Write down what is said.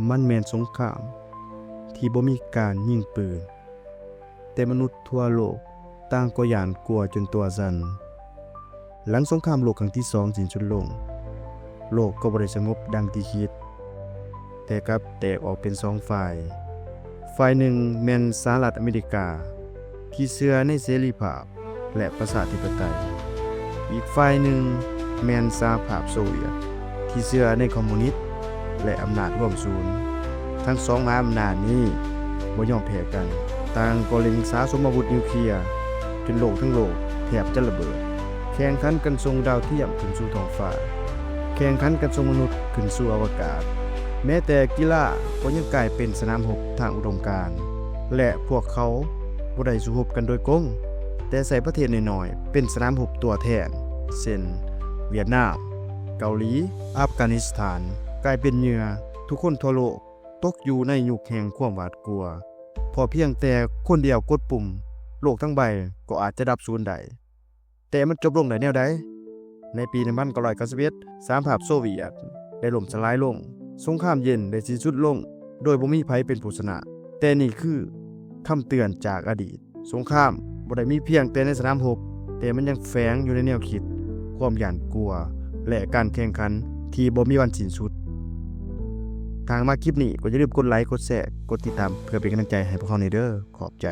มันแม่นสงครามที่บ่มีการยิงปืนแต่มนุษย์ทั่วโลกต่างก็หยานกลัวจนตัวสั่นหลังสงครามโลกครั้งที่2สิ้นสุดลงโลกก็บ่ได้สงบดังที่คิดแต่กลับแตกออกเป็น2ฝ่ายหนึ่งแม่นสหรัฐอเมริกาที่เชื่อในเสรีภาพและประชาธิปไตยอีกฝ่ายหนึ่งแม่นสหภาพโซเวียตที่เชื่อในคอมมิวนิสต์และอำนาจร่วมศูนย์ทั้งสองมหาอำนาจนี้บ่ยอมแพ้กันต่างก็เล็งสะสมอาวุธนิวเคลียร์จนโลกทั้งโลกแทบจะระเบิดแข่งขันกันส่งดาวเทียมขึ้นสู่ท้องฟ้าแข่งขันกันส่งมนุษย์ขึ้นสู่อวกาศแม้แต่กีฬาก็ยังกลายเป็นสนามรบทางอุดมการณ์และพวกเขาบ่ได้สู้รบกันโดยกงแต่ใส่ประเทศน้อยๆเป็นสนามรบตัวแทนเช่นเวียดนามเกาหลีอัฟกานิสถานกลายเป็นเหยื่อทุกคนทั่วโลกตกอยู่ในยุคแห่งความหวาดกลัวพอเพียงแต่คนเดียวกดปุ่มโลกทั้งใบก็อาจจะดับสูญได้แต่มันจบลงได้แนวใดในปี1991สหภาพโซเวียตได้ล่มสลายลงสงครามเย็นได้สิ้นสุดลงโดยบ่มีไผเป็นผู้ชนะแต่นี่คือคำเตือนจากอดีตสงครามบ่ได้มีเพียงแต่ในสนามรบแต่มันยังแฝงอยู่ในแนวคิดความหวาดกลัวและการแข่งขันที่บ่มีวันสิ้นสุดทางมาคลิปนี้ก็อย่าลืมกดไลค์กดแชร์กดติดตามเพื่อเป็นกำลังใจให้พวกเราเด้อขอบใจ